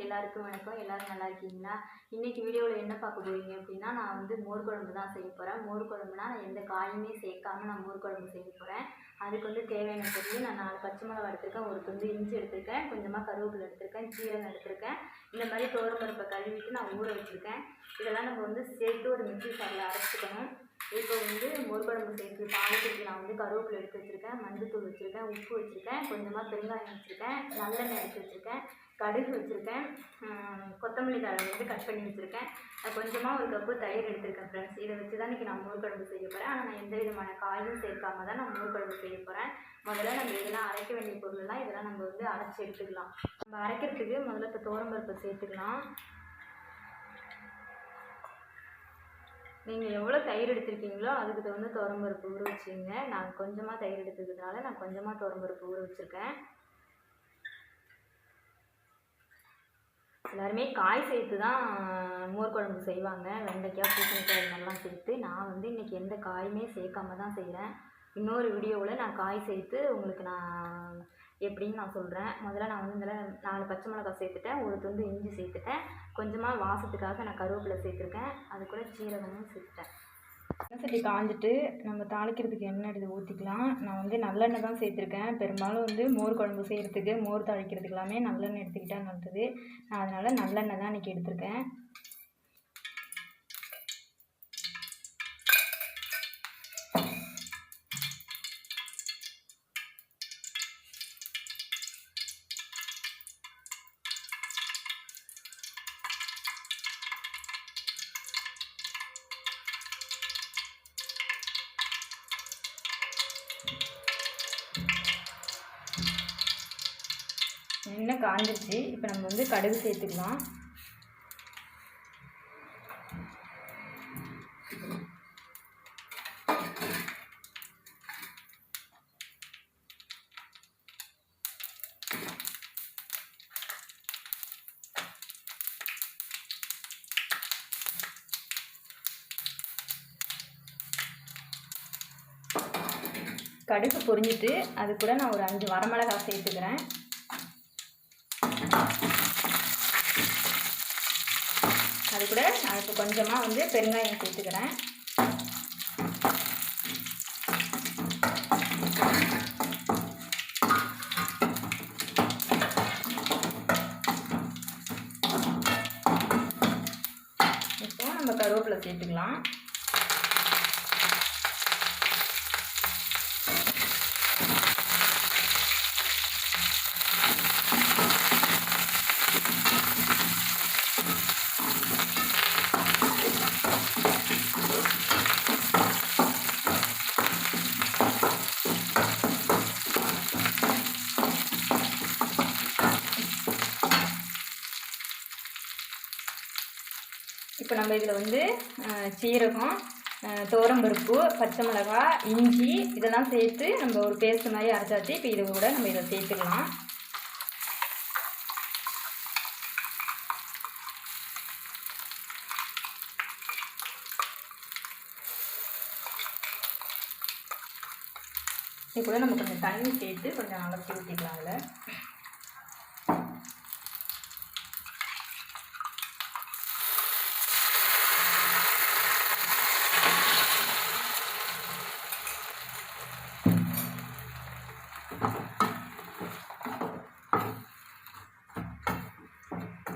எல்லாருக்கும் வணக்கம். எல்லாரும் நல்லா இருக்கீங்களா? இன்றைக்கி வீடியோவில் என்ன பார்க்க போகிறீங்க அப்படின்னா, நான் வந்து மோர் குழம்பு தான் செய்ய போகிறேன். மோர் குழம்புனா நான் எந்த காயுமே சேர்க்காமல் நான் மோர் குழம்பு செய்ய போகிறேன். அதுக்கு வந்து தேவையான பொருள் நான் 4 பச்சை மிளகா எடுத்திருக்கேன், ஒரு துண்டு இஞ்சி எடுத்திருக்கேன், கொஞ்சமாக கருவேப்பிலை எடுத்திருக்கேன், சீரகம் எடுத்திருக்கேன். இந்த மாதிரி துவரம்பருப்பை கழுவிட்டு நான் ஊற வச்சுருக்கேன். இதெல்லாம் நம்ம வந்து சேர்த்து ஒரு மிக்ஸி ஜாரில் அரைச்சிக்கணும். இப்போ வந்து மோர் குழம்பு சேர்த்து தாளிக்கிறதுக்கு நான் வந்து கருவேப்பிலை எடுத்து வச்சுருக்கேன், மஞ்சள்தூள் வச்சுருக்கேன், உப்பு வச்சுருக்கேன், கொஞ்சமாக பெருங்காயம் வச்சுருக்கேன், நல்லெண்ணெய் எடுத்து வச்சுருக்கேன், கடுகு வச்சுருக்கேன், கொத்தமல்லி தழை வந்து கட் பண்ணி வச்சுருக்கேன், கொஞ்சமாக ஒரு கப்பு தயிர் எடுத்துருக்கேன் ஃப்ரெண்ட்ஸ். இதை வச்சு தான் இன்றைக்கி நான் மோர் குழம்பு செய்ய போகிறேன். ஆனால் நான் எந்த விதமான காயும் சேர்க்காம தான் நான் மோர் குழம்பு செய்ய போகிறேன். முதல்ல நம்ம இதெல்லாம் அரைக்க வேண்டிய பொருள்லாம் இதெல்லாம் நம்ம வந்து அரைச்சி எடுத்துக்கலாம். நம்ம அரைக்கிறதுக்கு முதல்ல இப்போ துவரம்பருப்பை சேர்த்துக்கலாம். நீங்கள் எவ்வளோ தயிர் எடுத்துருக்கீங்களோ அதுக்கு தகுந்த துவரம்பருப்பு ஊற வச்சுங்க. நான் கொஞ்சமாக தயிர் எடுத்துக்கிறதுனால நான் கொஞ்சமாக துவரம்பருப்பு ஊற வச்சுருக்கேன். எல்லாருமே காய் சேர்த்து தான் மோர் குழம்பு செய்வாங்க, வெண்டைக்காய், பூசணிக்காய் இதெல்லாம் சேர்த்து. நான் வந்து இன்றைக்கி எந்த காயுமே சேர்க்காம தான் செய்கிறேன். இன்னொரு வீடியோவில் நான் காய் சேர்த்து உங்களுக்கு நான் எப்படின்னு நான் சொல்கிறேன். முதல்ல நான் வந்து இதில் 4 பச்சை மிளகாய் சேர்த்துட்டேன், ஒரு துண்டு இஞ்சி சேர்த்துட்டேன், கொஞ்சமாக வாசத்துக்காக நான் கருவேப்பிலை சேர்த்துருக்கேன், அது கூட சீரகமும் சேர்த்துட்டேன். எண்ணெய் சட்டி காஞ்சிட்டு நம்ம தாளிக்கிறதுக்கு எண்ணெய் எடுத்து ஊற்றிக்கலாம். நான் வந்து நல்லெண்ணெய் தான் சேர்த்துருக்கேன். பெரும்பாலும் வந்து மோர் குழம்பு செய்கிறதுக்கு, மோர் தாளிக்கிறதுக்கு எல்லாமே நல்லெண்ணெய் எடுத்துக்கிட்டால் நல்லது. நான் அதனால் நல்லெண்ணெய் தான் இன்றைக்கி எடுத்திருக்கேன். எண்ணெய் காஞ்சிருச்சு. இப்போ நம்ம வந்து கடுகு சேர்த்துக்கலாம். கடுகு பொரிஞ்சிட்டு அது கூட நான் ஒரு 5 வரமிளகாய் சேர்த்துக்கிறேன். அது கூட நான் இப்போ கொஞ்சமாக வந்து பெருங்காயம் சேர்த்துக்கிறேன். இப்போ நம்ம கருவேப்பிலை சேர்த்துக்கலாம். இப்போ நம்ம இதில் வந்து சீரகம், துவரம்பருப்பு, பச்சை மிளகாய், இஞ்சி இதெல்லாம் சேர்த்து நம்ம ஒரு பேஸ்ட் மாதிரி அரைச்சாச்சு. இப்போ இதை கூட நம்ம இதை சேர்த்துக்கலாம். இது கூட நம்ம கொஞ்சம் தண்ணி சேர்த்து கொஞ்சம் அலசி ஊற்றிக்கலாம். அதில்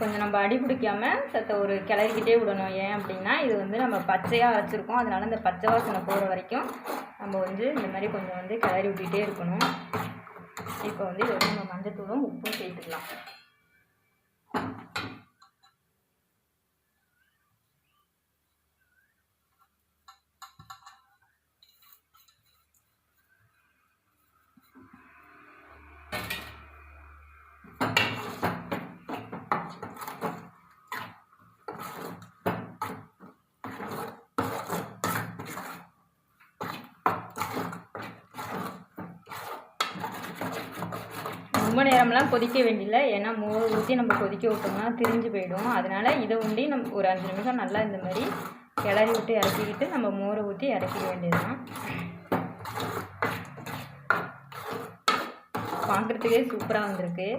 கொஞ்சம் நம்ம அடி பிடிக்காமல் சத்த ஒரு கிளறிக்கிட்டே விடணும். ஏன் அப்படின்னா இது வந்து நம்ம பச்சையாக அரைச்சிருக்கோம், அதனால் இந்த பச்சை வாசனை போகிற வரைக்கும் நம்ம வந்து இந்த மாதிரி கொஞ்சம் வந்து கிளறி விட்டுகிட்டே இருக்கணும். இப்போ வந்து இது வந்து நம்ம மஞ்சத்தூளும் உப்பும் சேர்த்துக்கலாம். ரொம்ப நேரம்லாம் கொதிக்க வேண்டியதில்லை, ஏன்னா மோர் ஊற்றி நம்ம கொதிக்க விட்டோம்னா திரிஞ்சு போயிடும். அதனால் இதை உண்டி நம்ம ஒரு 5 நிமிஷம் நல்லா இந்த மாதிரி கிளறி விட்டு இறக்கிக்கிட்டு நம்ம மோரை ஊற்றி இறக்கிக்க வேண்டியது தான். பார்க்குறதுக்கே சூப்பராக வந்திருக்கு.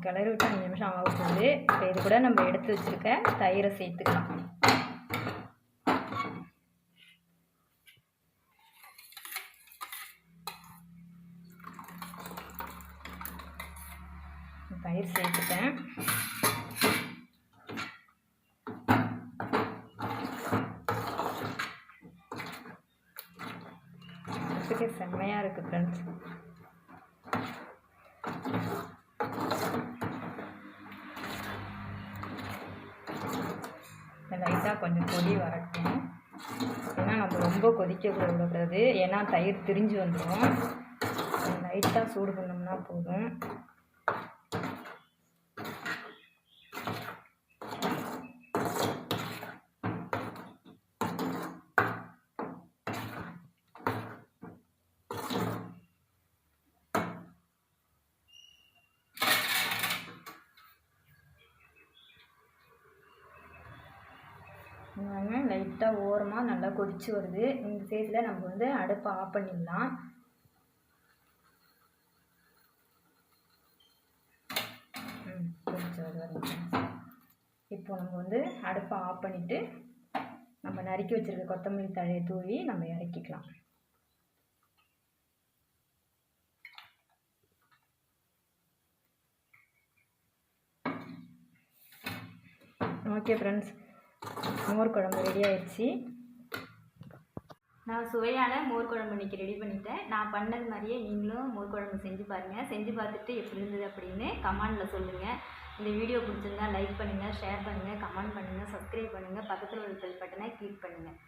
கிளறி விட்டு 5 நிமிஷம் ஆக போகுது. இப்போ இது கூட நம்ம எடுத்து வச்சுருக்க தயிரை சேர்த்துக்கலாம். தயிர் சேர்த்துட்டேன். செம்மையாக இருக்குது ஃப்ரெண்ட்ஸ். லைட்டாக கொஞ்சம் கொதி வரட்டும். ஏன்னா நம்ம ரொம்ப கொதிக்க விடக்கூடாது, ஏன்னா தயிர் திரிஞ்சு வந்துடும். லைட்டாக சூடு பண்ணோம்னா போதும். லைட்டாக ஓரமாக நல்லா கொதிச்சு வருது. இந்த ஸ்டேஜில் நம்ம வந்து அடுப்பை ஆஃப் பண்ணிடலாம். கொதிச்சு வருது. இப்போ நம்ம வந்து அடுப்பை ஆஃப் பண்ணிவிட்டு நம்ம நறுக்கி வச்சுருக்க கொத்தமல்லி தழையை தூவி நம்ம இறக்கிக்கலாம். ஓகே ஃப்ரெண்ட்ஸ், மோர் குழம்பு ரெடி ஆயிடுச்சு. நான் சுவையான மோர் குழம்பு இன்றைக்கி ரெடி பண்ணிட்டேன். நான் பண்ணது மாதிரியே நீங்களும் மோர் குழம்பு செஞ்சு பாருங்கள். செஞ்சு பார்த்துட்டு எப்படி இருந்தது அப்படின்னு கமெண்டில் சொல்லுங்கள். இந்த வீடியோ பிடிச்சிருந்தா லைக் பண்ணுங்கள், ஷேர் பண்ணுங்கள், கமெண்ட் பண்ணுங்கள், சப்ஸ்கிரைப் பண்ணுங்கள், பக்கத்தில் உள்ள பெல் பட்டனை கிளிக் பண்ணுங்கள்.